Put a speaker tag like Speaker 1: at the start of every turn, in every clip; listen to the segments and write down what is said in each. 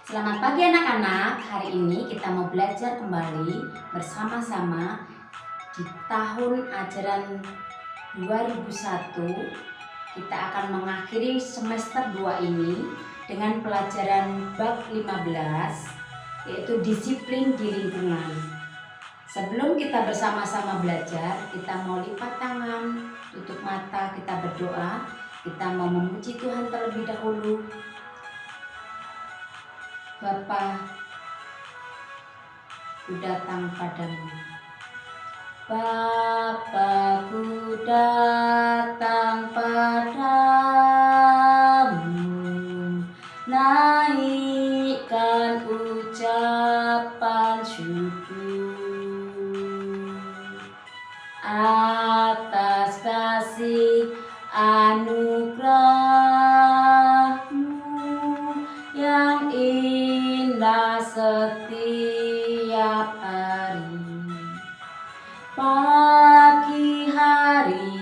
Speaker 1: Selamat pagi anak-anak, hari ini kita mau belajar kembali bersama-sama di tahun ajaran 2001. Kita akan mengakhiri semester 2 ini dengan pelajaran bab 15, yaitu disiplin di lingkungan. Sebelum kita bersama-sama belajar, kita mau lipat tangan, tutup mata, kita berdoa, kita mau memuji Tuhan terlebih dahulu. Bapa, ku datang padamu. Bapa, ku datang padamu, naikkan ucapan syukur atas kasih anugerah-Mu yang indah setiap hari. Pagi hari,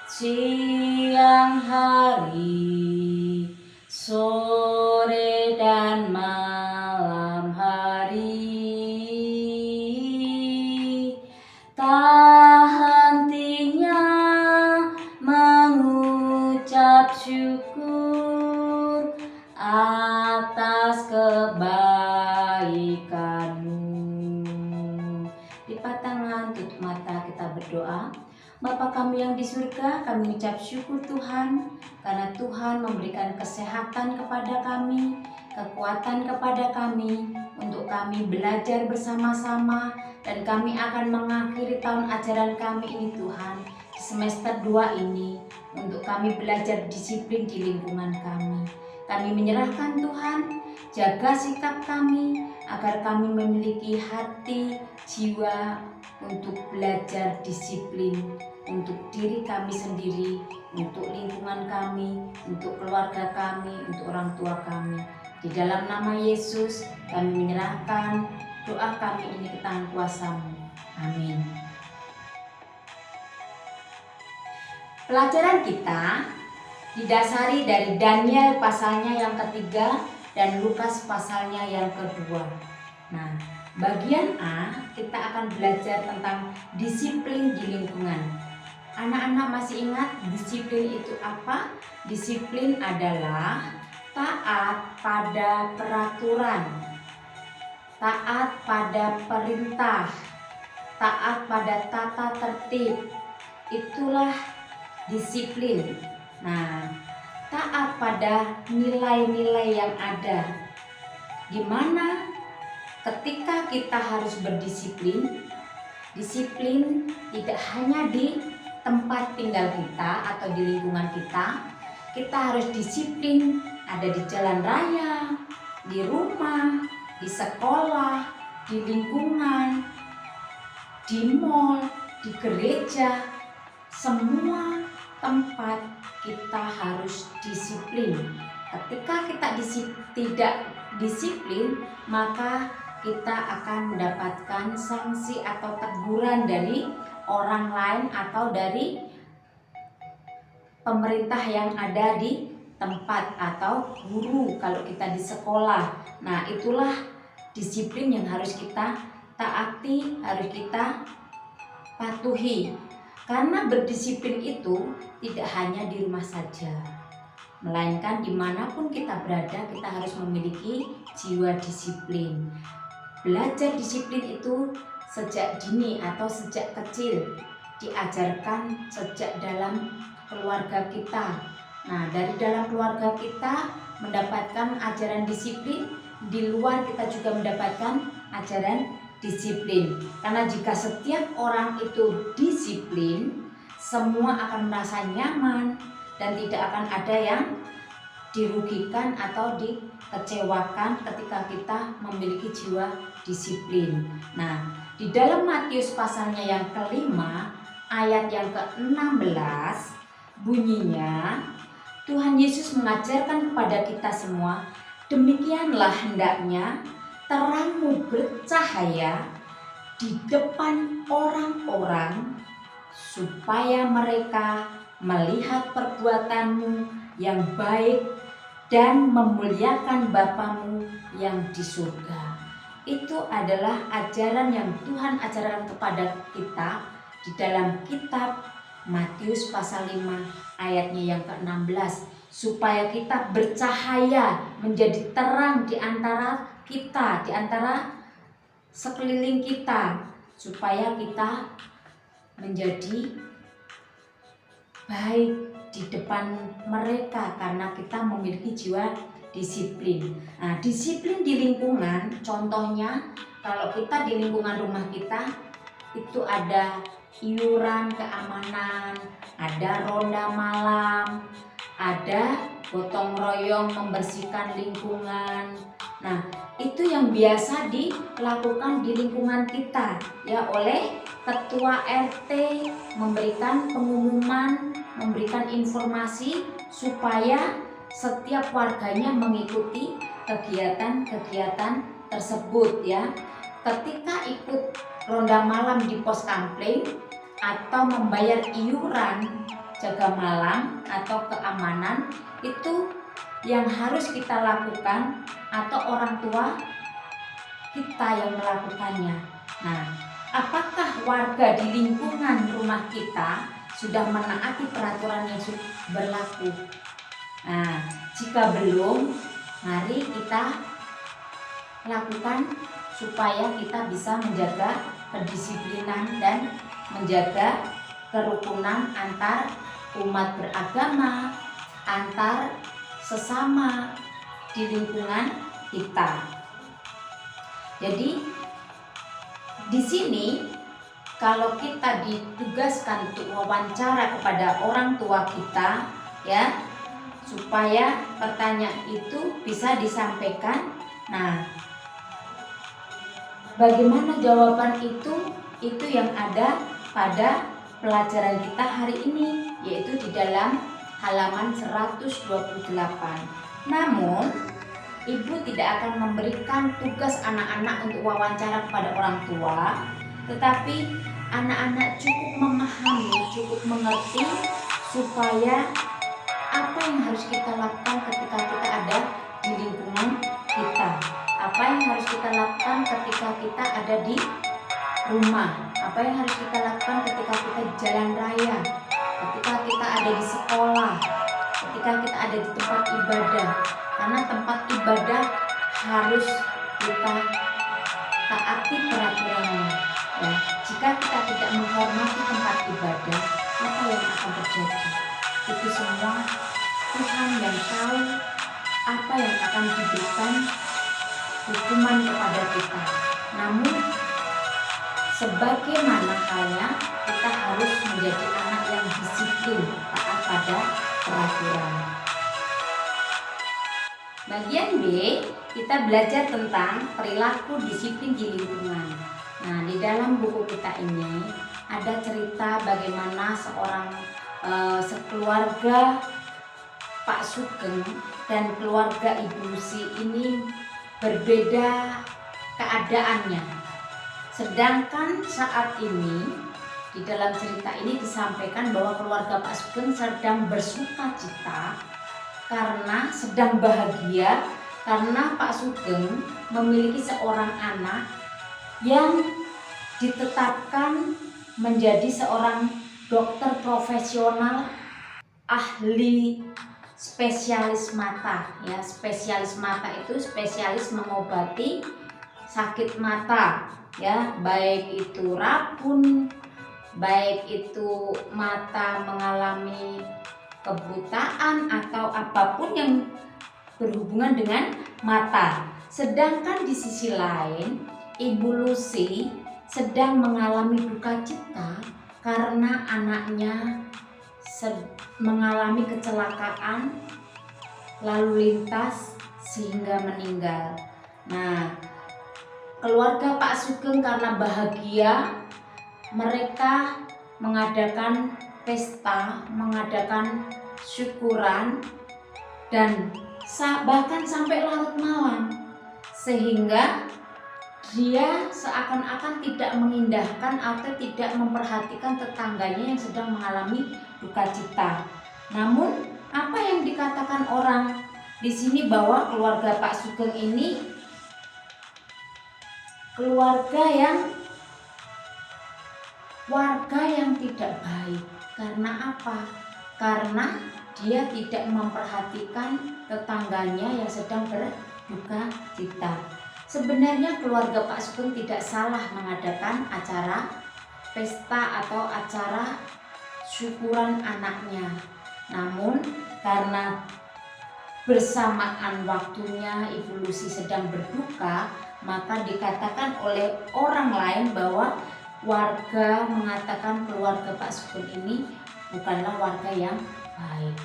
Speaker 1: siang hari, sore dan malam hari, tak hentinya mengucap syukur atas kebaikan-Mu. Lipat tangan, tutup mata, kita berdoa. Bapa kami yang di surga, kami ucap syukur Tuhan karena Tuhan memberikan kesehatan kepada kami, kekuatan kepada kami untuk kami belajar bersama-sama, dan kami akan mengakhiri tahun ajaran kami ini Tuhan di semester 2 ini untuk kami belajar disiplin di lingkungan kami. Kami menyerahkan Tuhan, jaga sikap kami agar kami memiliki hati, jiwa untuk belajar disiplin untuk diri kami sendiri, untuk lingkungan kami, untuk keluarga kami, untuk orang tua kami. Di dalam nama Yesus kami menyerahkan doa kami ini ke tangan kuasa-Mu. Amin. Pelajaran kita didasari dari Daniel pasalnya yang ketiga dan Lukas pasalnya yang kedua. Nah, bagian A kita akan belajar tentang disiplin di lingkungan. Anak-anak masih ingat disiplin itu apa? Disiplin adalah taat pada peraturan, taat pada perintah, taat pada tata tertib. Itulah disiplin. Nah, taat pada nilai-nilai yang ada, di mana ketika kita harus berdisiplin, disiplin tidak hanya di tempat tinggal kita atau di lingkungan kita. Kita harus disiplin ada di jalan raya, di rumah, di sekolah, di lingkungan, di mal, di gereja. Semua tempat kita harus disiplin. Ketika kita tidak disiplin, maka kita akan mendapatkan sanksi atau teguran dari orang lain atau dari pemerintah yang ada di tempat atau guru kalau kita di sekolah. Nah, itulah disiplin yang harus kita taati, harus kita patuhi. Karena berdisiplin itu tidak hanya di rumah saja, melainkan dimanapun kita berada, kita harus memiliki jiwa disiplin. Belajar disiplin itu sejak dini atau sejak kecil, diajarkan sejak dalam keluarga kita. Nah, dari dalam keluarga kita mendapatkan ajaran disiplin, di luar kita juga mendapatkan ajaran disiplin. Karena jika setiap orang itu disiplin, semua akan merasa nyaman dan tidak akan ada yang dirugikan atau dikecewakan ketika kita memiliki jiwa disiplin. Nah, di dalam Matius pasalnya yang kelima, ayat yang ke-16 bunyinya, Tuhan Yesus mengajarkan kepada kita semua, demikianlah hendaknya terangmu bercahaya di depan orang-orang, supaya mereka melihat perbuatanmu yang baik dan memuliakan Bapamu yang di surga. Itu adalah ajaran yang Tuhan ajarkan kepada kita di dalam kitab Matius pasal 5 ayatnya yang ke-16, supaya kita bercahaya menjadi terang di antara kita, di antara sekeliling kita, supaya kita menjadi baik di depan mereka karena kita memiliki jiwa disiplin. Nah, disiplin di lingkungan, contohnya kalau kita di lingkungan rumah kita itu ada iuran keamanan, ada ronda malam, ada gotong royong membersihkan lingkungan. Nah, itu yang biasa dilakukan di lingkungan kita ya, oleh ketua RT memberikan pengumuman, memberikan informasi supaya setiap warganya mengikuti kegiatan-kegiatan tersebut ya. Ketika ikut ronda malam di pos kampling atau membayar iuran jaga malam atau keamanan, itu yang harus kita lakukan atau orang tua kita yang melakukannya. Nah, apakah warga di lingkungan rumah kita sudah menaati peraturan yang berlaku? Nah, jika belum, mari kita lakukan supaya kita bisa menjaga kedisiplinan dan menjaga kerukunan antar umat beragama, antar sesama di lingkungan kita. Jadi di sini kalau kita ditugaskan untuk wawancara kepada orang tua kita ya, supaya pertanyaan itu bisa disampaikan. Nah, bagaimana jawaban itu yang ada pada pelajaran kita hari ini, yaitu di dalam halaman 128. Namun, ibu tidak akan memberikan tugas anak-anak untuk wawancara kepada orang tua, tetapi anak-anak cukup memahami, cukup mengerti supaya apa yang harus kita lakukan ketika kita ada di lingkungan kita, apa yang harus kita lakukan ketika kita ada di rumah, apa yang harus kita lakukan ketika kita di jalan raya, ketika kita ada di sekolah, ketika kita ada di tempat ibadah. Karena tempat ibadah harus kita taati peraturannya ya. Jika kita tidak menghormati tempat ibadah, apa yang akan terjadi? Itu semua Tuhan yang tahu apa yang akan diberikan hukuman kepada kita. Namun sebagaimana halnya kita harus menjadi anak yang disiplin, taat pada peraturan. Bagian B, kita belajar tentang perilaku disiplin di lingkungan. Nah, di dalam buku kita ini ada cerita bagaimana sekeluarga Pak Sugeng dan keluarga Ibu Lucy ini berbeda keadaannya. Sedangkan saat ini di dalam cerita ini disampaikan bahwa keluarga Pak Sugeng sedang bersuka cita karena sedang bahagia karena Pak Sugeng memiliki seorang anak yang ditetapkan menjadi seorang dokter profesional ahli spesialis mata ya. Spesialis mata itu spesialis mengobati sakit mata ya, baik itu rabun, baik itu mata mengalami kebutaan atau apapun yang berhubungan dengan mata. Sedangkan di sisi lain Ibu Lucy sedang mengalami duka cita karena anaknya mengalami kecelakaan lalu lintas sehingga meninggal. Nah, keluarga Pak Sugeng karena bahagia, mereka mengadakan pesta, mengadakan syukuran dan bahkan sampai larut malam, sehingga dia seakan-akan tidak mengindahkan atau tidak memperhatikan tetangganya yang sedang mengalami duka cita. Namun apa yang dikatakan orang di sini bahwa keluarga Pak Sugeng ini warga yang tidak baik. Karena apa? Karena dia tidak memperhatikan tetangganya yang sedang berduka cita. Sebenarnya keluarga Pak Sugeng tidak salah mengadakan acara pesta atau acara syukuran anaknya. Namun karena bersamaan waktunya Ibu Lucy sedang berduka, maka dikatakan oleh orang lain bahwa warga mengatakan keluarga Pak Sugeng ini bukanlah warga yang baik.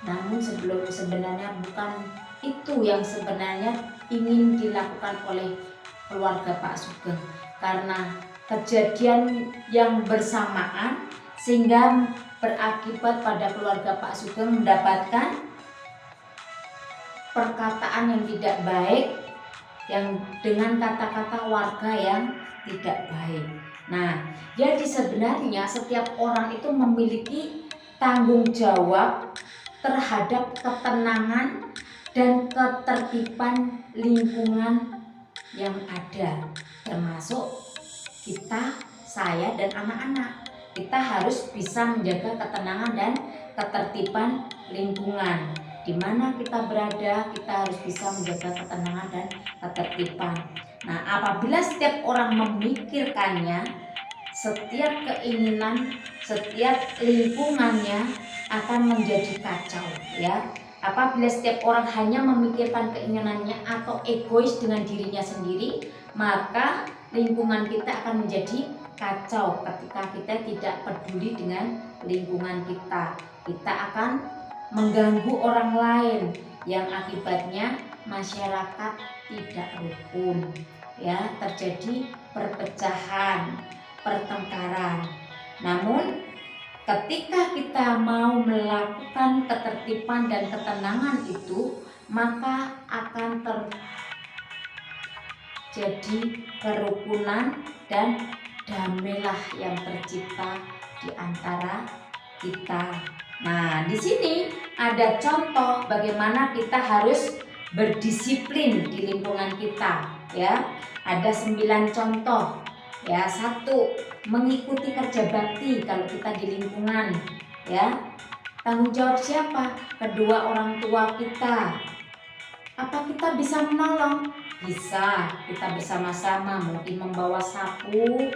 Speaker 1: Namun sebenarnya bukan itu yang sebenarnya ingin dilakukan oleh keluarga Pak Sugeng. Karena kejadian yang bersamaan sehingga berakibat pada keluarga Pak Sugeng mendapatkan perkataan yang tidak baik, yang dengan kata-kata warga yang tidak baik. Nah, jadi sebenarnya setiap orang itu memiliki tanggung jawab terhadap ketenangan dan ketertiban lingkungan yang ada, termasuk kita, saya, dan anak-anak. Kita harus bisa menjaga ketenangan dan ketertiban lingkungan. Di mana kita berada, kita harus bisa menjaga ketenangan dan ketertiban. Nah, apabila setiap orang memikirkannya, setiap keinginan, setiap lingkungannya akan menjadi kacau, ya. Apabila setiap orang hanya memikirkan keinginannya atau egois dengan dirinya sendiri, maka lingkungan kita akan menjadi kacau. Ketika kita tidak peduli dengan lingkungan kita, kita akan mengganggu orang lain yang akibatnya masyarakat tidak rukun, ya, terjadi perpecahan, pertengkaran. Namun ketika kita mau melakukan ketertiban dan ketenangan itu, maka akan terjadi kerukunan dan damailah yang tercipta di antara kita. Nah, di sini ada contoh bagaimana kita harus berdisiplin di lingkungan kita, ya. Ada 9 contoh. Ya, 1, mengikuti kerja bakti kalau kita di lingkungan, ya. Tanggung jawab siapa? Kedua orang tua kita. Apa kita bisa menolong? Bisa. Kita bersama-sama mungkin membawa sapu,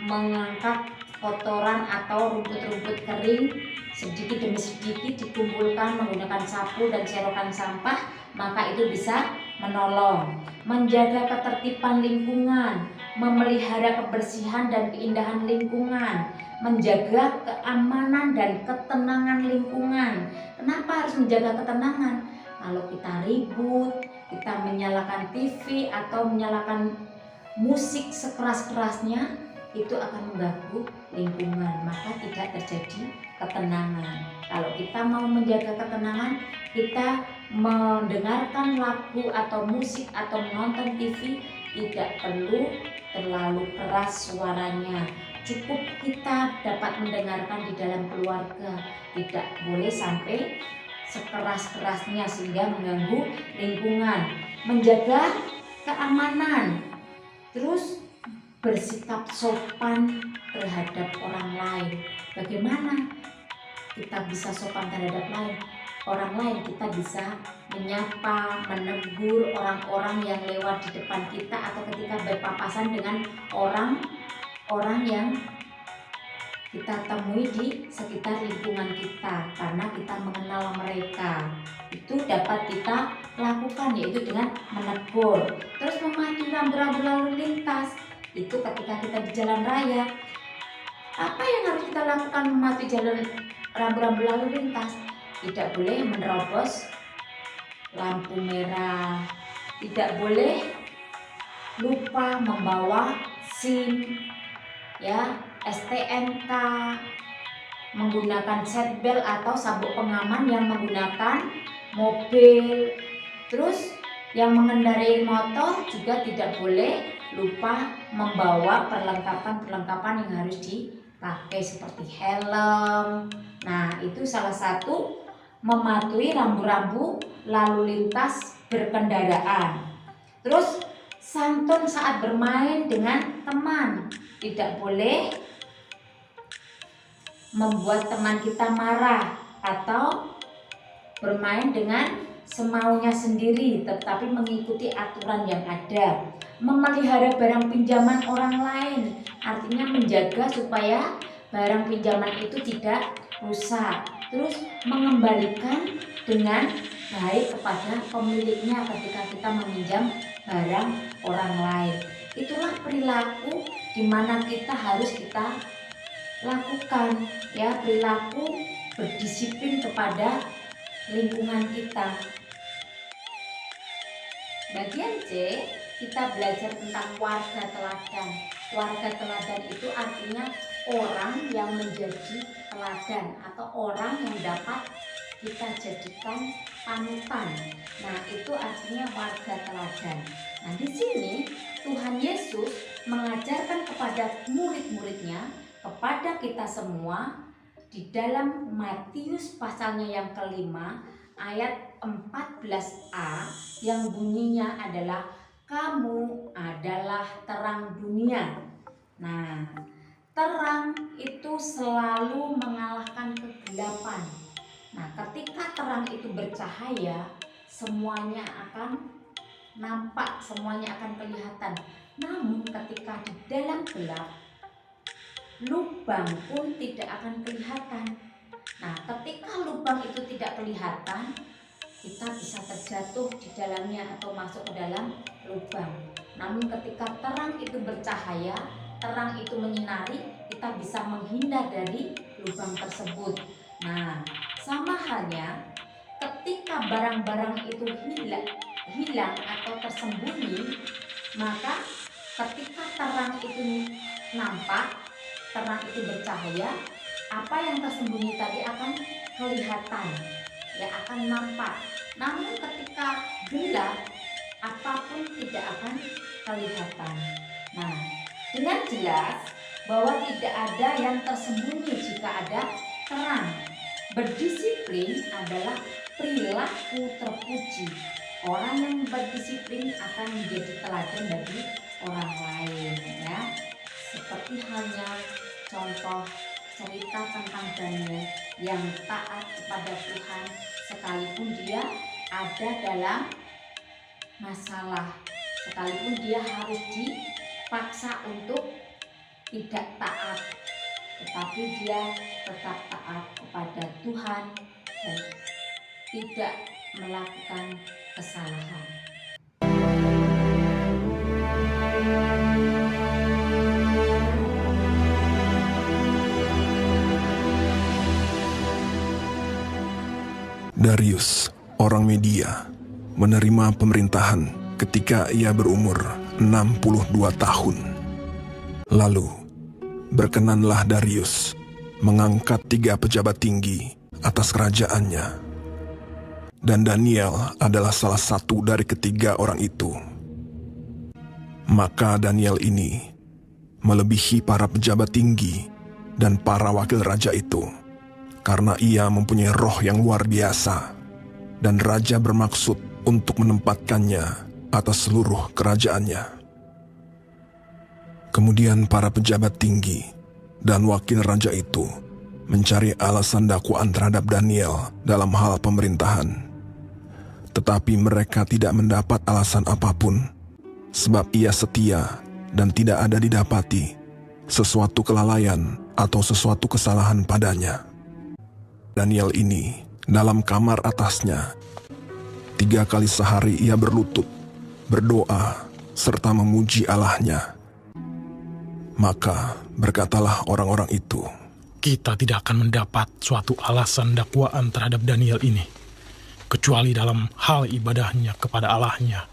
Speaker 1: mengangkat kotoran atau rumput-rumput kering, sedikit demi sedikit dikumpulkan menggunakan sapu dan serokan sampah, maka itu bisa menolong. Menjaga ketertiban lingkungan, memelihara kebersihan dan keindahan lingkungan, menjaga keamanan dan ketenangan lingkungan. Kenapa harus menjaga ketenangan? Kalau kita ribut, kita menyalakan TV atau menyalakan musik sekeras-kerasnya, itu akan mengganggu lingkungan, maka tidak terjadi ketenangan. Kalau kita mau menjaga ketenangan, kita mendengarkan lagu atau musik atau menonton TV tidak perlu terlalu keras suaranya. Cukup kita dapat mendengarkan di dalam keluarga, tidak boleh sampai sekeras-kerasnya sehingga mengganggu lingkungan. Menjaga keamanan, terus bersikap sopan terhadap orang lain. Bagaimana kita bisa sopan terhadap orang lain? Kita bisa menyapa, menegur orang-orang yang lewat di depan kita atau ketika berpapasan dengan orang-orang yang kita temui di sekitar lingkungan kita, karena kita mengenal mereka. Itu dapat kita lakukan, yaitu dengan menegur. Terus mematuhi rambu-rambu lalu lintas, itu ketika kita di jalan raya. Apa yang harus kita lakukan mematuhi rambu-rambu lalu lintas? Tidak boleh menerobos lampu merah, tidak boleh lupa membawa SIM, ya, STNK, menggunakan seatbelt atau sabuk pengaman yang menggunakan mobil. Terus yang mengendarai motor juga tidak boleh lupa membawa perlengkapan yang harus dipakai seperti helm. Nah, itu salah satu mematuhi rambu-rambu lalu lintas berkendaraan. Terus santun saat bermain dengan teman. Tidak boleh membuat teman kita marah atau bermain dengan semaunya sendiri, tetapi mengikuti aturan yang ada. Memelihara barang pinjaman orang lain, artinya menjaga supaya barang pinjaman itu tidak rusak. Terus mengembalikan dengan baik kepada pemiliknya ketika kita meminjam barang orang lain. Itulah perilaku di mana kita harus kita lakukan, ya, perilaku berdisiplin kepada lingkungan kita. Bagian C, kita belajar tentang warga teladan. Warga teladan itu artinya orang yang menjadi teladan atau orang yang dapat kita jadikan panutan. Nah, itu artinya warga teladan. Nah, di sini Tuhan Yesus mengajarkan kepada murid-muridnya, kepada kita semua, di dalam Matius pasalnya yang kelima ayat 14a yang bunyinya adalah kamu adalah terang dunia. Nah, terang itu selalu mengalahkan kegelapan. Nah, ketika terang itu bercahaya, semuanya akan nampak, semuanya akan kelihatan. Namun ketika di dalam gelap, lubang pun tidak akan kelihatan. Nah, ketika lubang itu tidak kelihatan, kita bisa terjatuh di dalamnya atau masuk ke dalam lubang. Namun ketika terang itu bercahaya, terang itu menyinari, kita bisa menghindar dari lubang tersebut. Nah, sama halnya ketika barang-barang itu hilang atau tersembunyi, maka ketika terang itu nampak, terang itu bercahaya, apa yang tersembunyi tadi akan kelihatan, ya, akan nampak. Namun ketika gelap, apapun tidak akan kelihatan. Nah, dengan jelas bahwa tidak ada yang tersembunyi jika ada terang. Berdisiplin adalah perilaku terpuji. Orang yang berdisiplin akan menjadi teladan bagi orang lain, ya. Seperti halnya contoh cerita tentang Daniel yang taat kepada Tuhan sekalipun dia ada dalam masalah, sekalipun dia harus dipaksa untuk tidak taat, tetapi dia tetap taat kepada Tuhan dan tidak melakukan kesalahan.
Speaker 2: Darius, orang Media, menerima pemerintahan ketika ia berumur 62 tahun. Lalu, berkenanlah Darius mengangkat 3 pejabat tinggi atas kerajaannya. Dan Daniel adalah salah satu dari ketiga orang itu. Maka Daniel ini melebihi para pejabat tinggi dan para wakil raja itu, karena ia mempunyai roh yang luar biasa, dan raja bermaksud untuk menempatkannya atas seluruh kerajaannya. Kemudian para pejabat tinggi dan wakil raja itu mencari alasan dakwaan terhadap Daniel dalam hal pemerintahan. Tetapi mereka tidak mendapat alasan apapun, sebab ia setia dan tidak ada didapati sesuatu kelalaian atau sesuatu kesalahan padanya. Daniel ini dalam kamar atasnya 3 kali sehari ia berlutut, berdoa, serta memuji Allahnya. Maka berkatalah orang-orang itu,
Speaker 3: kita tidak akan mendapat suatu alasan dakwaan terhadap Daniel ini, kecuali dalam hal ibadahnya kepada Allahnya.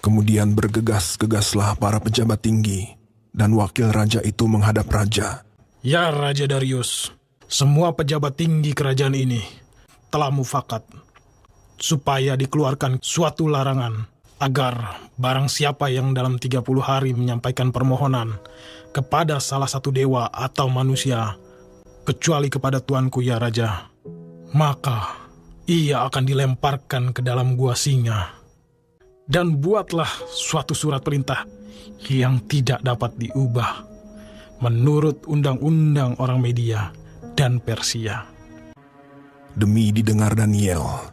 Speaker 2: Kemudian bergegas-gegaslah para pejabat tinggi dan wakil raja itu menghadap raja.
Speaker 3: Ya Raja Darius, semua pejabat tinggi kerajaan ini telah mufakat supaya dikeluarkan suatu larangan agar barang siapa yang dalam 30 hari menyampaikan permohonan kepada salah satu dewa atau manusia, kecuali kepada tuanku ya Raja, maka ia akan dilemparkan ke dalam gua singa. Dan buatlah suatu surat perintah yang tidak dapat diubah menurut undang-undang orang Media dan Persia.
Speaker 2: Demi didengar Daniel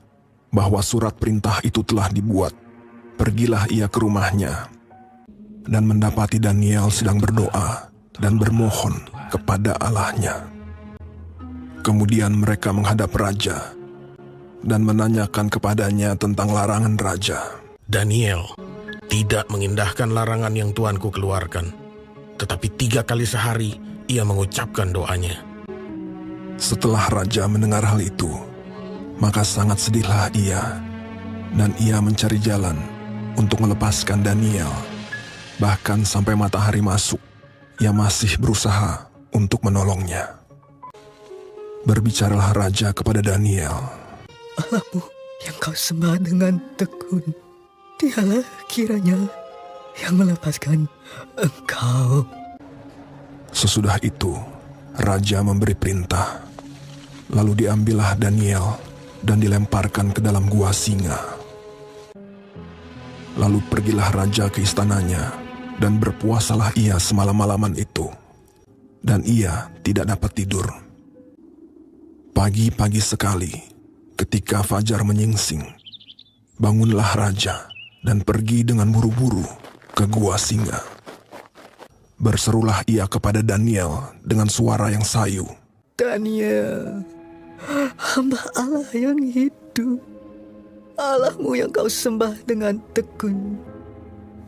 Speaker 2: bahwa surat perintah itu telah dibuat, pergilah ia ke rumahnya dan mendapati Daniel sedang berdoa dan bermohon kepada Allahnya. Kemudian mereka menghadap raja dan menanyakan kepadanya tentang larangan raja.
Speaker 4: Daniel tidak mengindahkan larangan yang tuanku keluarkan, tetapi 3 kali sehari ia mengucapkan doanya.
Speaker 2: Setelah raja mendengar hal itu, maka sangat sedihlah ia, dan ia mencari jalan untuk melepaskan Daniel. Bahkan sampai matahari masuk, ia masih berusaha untuk menolongnya. Berbicaralah raja kepada Daniel.
Speaker 5: Allahmu yang kau sembah dengan tekun, dialah kiranya yang melepaskan engkau.
Speaker 2: Sesudah itu, raja memberi perintah. Lalu diambillah Daniel dan dilemparkan ke dalam gua singa. Lalu pergilah raja ke istananya, dan berpuasalah ia semalam-malaman itu. Dan ia tidak dapat tidur. Pagi-pagi sekali, ketika fajar menyingsing, bangunlah raja dan pergi dengan buru-buru ke gua singa. Berserulah ia kepada Daniel dengan suara yang sayu.
Speaker 5: Daniel, hamba Allah yang hidup, Allahmu yang kau sembah dengan tekun,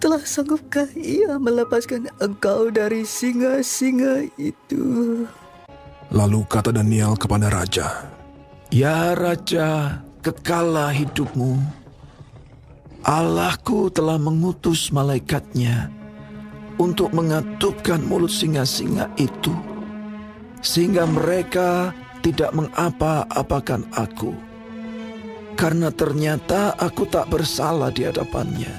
Speaker 5: telah sanggupkah ia melepaskan engkau dari singa-singa itu?
Speaker 2: Lalu kata Daniel kepada raja,
Speaker 6: Ya Raja, kekallah hidupmu. Allahku telah mengutus malaikatnya untuk mengatupkan mulut singa-singa itu, sehingga mereka tidak mengapa-apakan aku. Karena ternyata aku tak bersalah di hadapannya.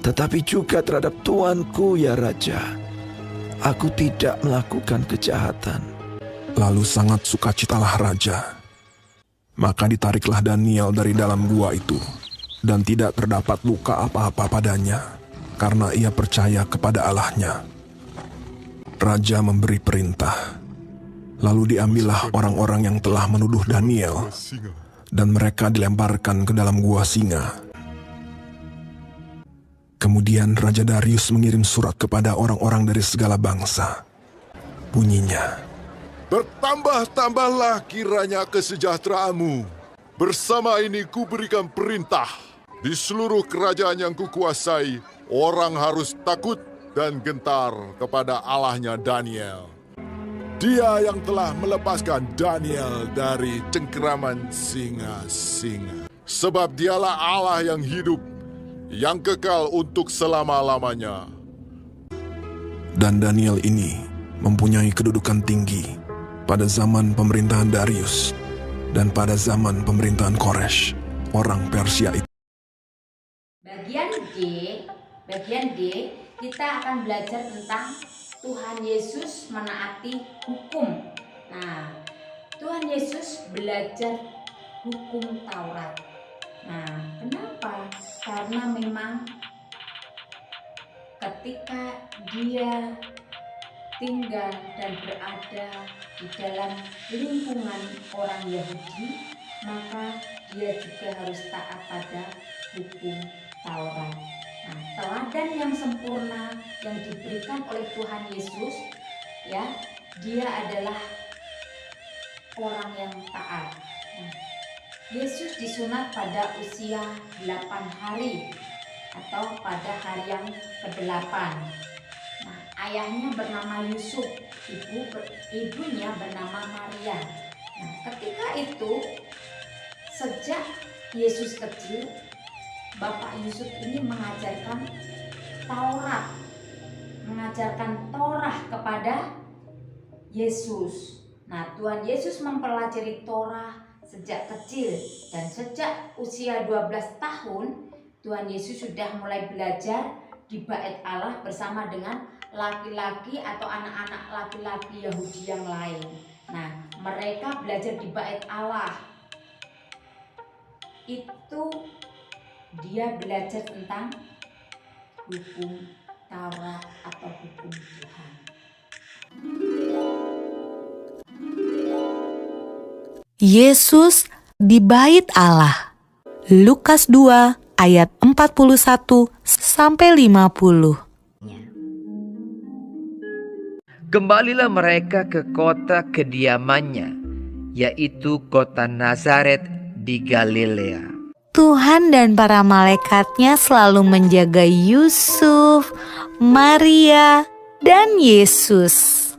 Speaker 6: Tetapi juga terhadap tuanku, ya Raja, aku tidak melakukan kejahatan.
Speaker 2: Lalu sangat sukacitalah raja. Maka ditariklah Daniel dari dalam gua itu, dan tidak terdapat luka apa-apa padanya, karena ia percaya kepada Allahnya. Raja memberi perintah. Lalu diambillah orang-orang yang telah menuduh Daniel, dan mereka dilemparkan ke dalam gua singa. Kemudian Raja Darius mengirim surat kepada orang-orang dari segala bangsa. Bunyinya,
Speaker 7: Bertambah-tambahlah kiranya kesejahteraanmu. Bersama ini kuberikan perintah. Di seluruh kerajaan yang kukuasai, orang harus takut dan gentar kepada Allahnya Daniel. Dia yang telah melepaskan Daniel dari cengkeraman singa-singa. Sebab dialah Allah yang hidup, yang kekal untuk selama-lamanya.
Speaker 2: dan Daniel ini mempunyai kedudukan tinggi pada zaman pemerintahan Darius dan pada zaman pemerintahan Koresh, orang Persia itu.
Speaker 1: Bagian D, kita akan belajar tentang Tuhan Yesus menaati hukum. Nah, Tuhan Yesus belajar hukum Taurat. Nah, kenapa? Karena memang ketika dia tinggal dan berada di dalam lingkungan orang Yahudi, maka dia juga harus taat pada hukum Taurat. Nah, teladan yang sempurna yang diberikan oleh Tuhan Yesus, ya, dia adalah orang yang taat. Nah, Yesus disunat pada usia 8 hari atau pada hari yang ke-8. Nah, ayahnya bernama Yusuf, ibunya bernama Maria. Nah, ketika itu, sejak Yesus kecil, Bapak Yusuf ini mengajarkan Torah kepada Yesus. Nah, Tuhan Yesus mempelajari Torah sejak kecil, dan sejak usia 12 tahun Tuhan Yesus sudah mulai belajar di Bait Allah bersama dengan laki-laki atau anak-anak laki-laki Yahudi yang lain. Nah, mereka belajar di bait Allah. Itu dia belajar tentang hukum Taurat atau hukum Tuhan.
Speaker 8: Yesus di bait Allah. Lukas 2 ayat 41 sampai 50.
Speaker 9: Kembalilah mereka ke kota kediamannya, yaitu kota Nazaret di Galilea.
Speaker 8: Tuhan dan para malaikatnya selalu menjaga Yusuf, Maria, dan Yesus.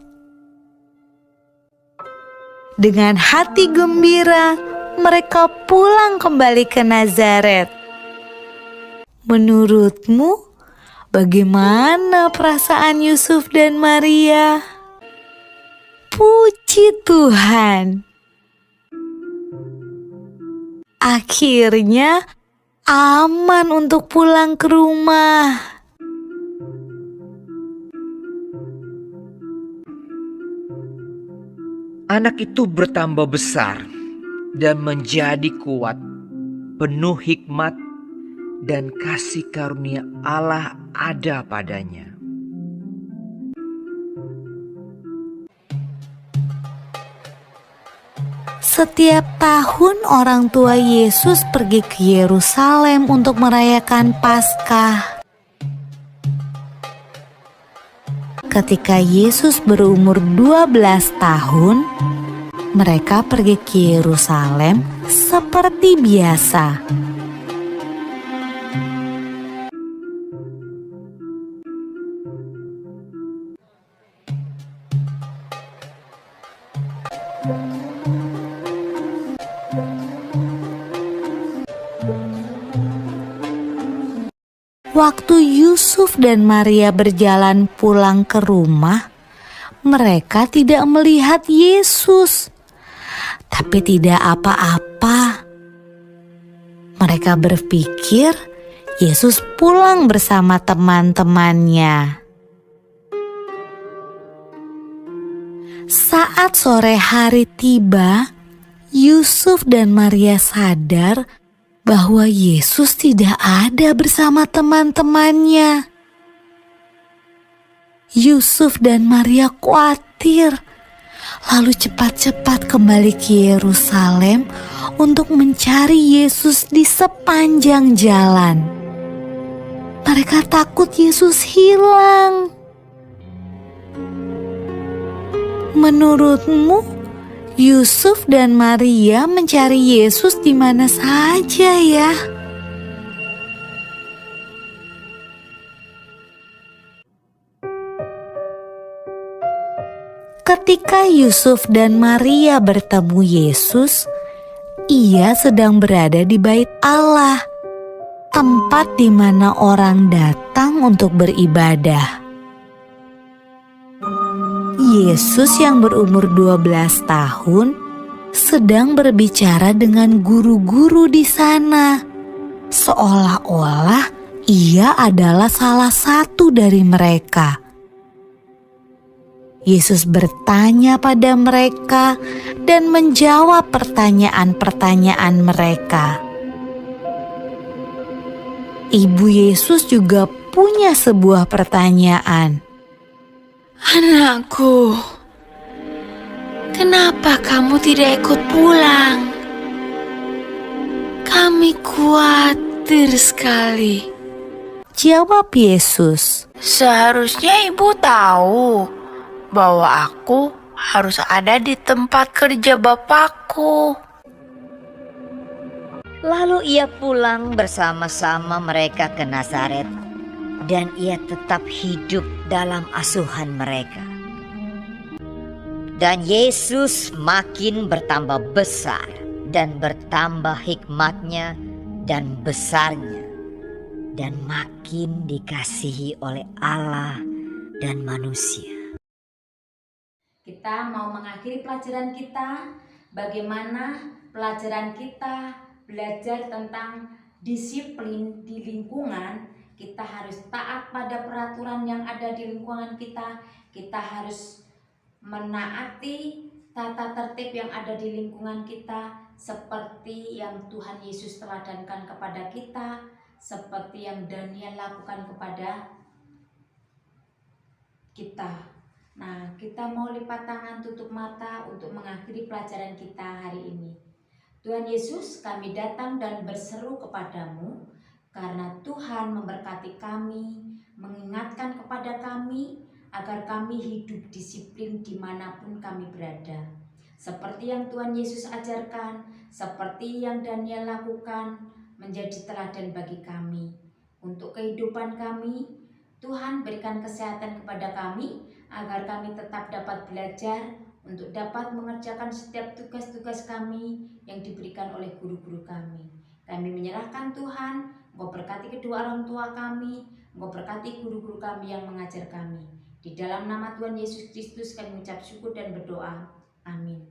Speaker 8: Dengan hati gembira, mereka pulang kembali ke Nazaret. Menurutmu, bagaimana perasaan Yusuf dan Maria? Puji Tuhan! Akhirnya aman untuk pulang ke rumah.
Speaker 9: Anak itu bertambah besar dan menjadi kuat, penuh hikmat dan kasih karunia Allah ada padanya.
Speaker 8: Setiap tahun orang tua Yesus pergi ke Yerusalem untuk merayakan Paskah. Ketika Yesus berumur 12 tahun, mereka pergi ke Yerusalem seperti biasa. Waktu Yusuf dan Maria berjalan pulang ke rumah, mereka tidak melihat Yesus. Tapi tidak apa-apa. Mereka berpikir Yesus pulang bersama teman-temannya. Saat sore hari tiba, Yusuf dan Maria sadar bahwa Yesus tidak ada bersama teman-temannya. Yusuf dan Maria khawatir, lalu cepat-cepat kembali ke Yerusalem untuk mencari Yesus di sepanjang jalan. Mereka takut Yesus hilang. Menurutmu, Yusuf dan Maria mencari Yesus di mana saja ya? Ketika Yusuf dan Maria bertemu Yesus, ia sedang berada di bait Allah, tempat di mana orang datang untuk beribadah. Yesus yang berumur 12 tahun sedang berbicara dengan guru-guru di sana, seolah-olah ia adalah salah satu dari mereka. Yesus bertanya pada mereka dan menjawab pertanyaan-pertanyaan mereka. Ibu Yesus juga punya sebuah pertanyaan.
Speaker 10: Anakku, kenapa kamu tidak ikut pulang? Kami khawatir sekali.
Speaker 8: Jawab Yesus.
Speaker 10: Seharusnya ibu tahu bahwa aku harus ada di tempat kerja Bapakku.
Speaker 11: Lalu ia pulang bersama-sama mereka ke Nazaret, dan ia tetap hidup dalam asuhan mereka. Dan Yesus makin bertambah besar dan bertambah hikmatnya dan besarnya, dan makin dikasihi oleh Allah dan manusia.
Speaker 1: Kita mau mengakhiri pelajaran kita, bagaimana pelajaran kita belajar tentang disiplin di lingkungan. Kita harus taat pada peraturan yang ada di lingkungan kita. Kita harus menaati tata tertib yang ada di lingkungan kita, seperti yang Tuhan Yesus teladankan kepada kita, seperti yang Daniel lakukan kepada kita. Nah, kita mau lipat tangan, tutup mata untuk mengakhiri pelajaran kita hari ini. Tuhan Yesus, kami datang dan berseru kepadamu, karena Tuhan memberkati kami, mengingatkan kepada kami, agar kami hidup disiplin dimanapun kami berada. Seperti yang Tuhan Yesus ajarkan, seperti yang Daniel lakukan, menjadi teladan bagi kami. Untuk kehidupan kami, Tuhan berikan kesehatan kepada kami, agar kami tetap dapat belajar, untuk dapat mengerjakan setiap tugas-tugas kami yang diberikan oleh guru-guru kami. Kami menyerahkan Tuhan, Engkau berkati kedua orang tua kami, Engkau berkati guru-guru kami yang mengajar kami. Di dalam nama Tuhan Yesus Kristus kami mengucap syukur dan berdoa. Amin.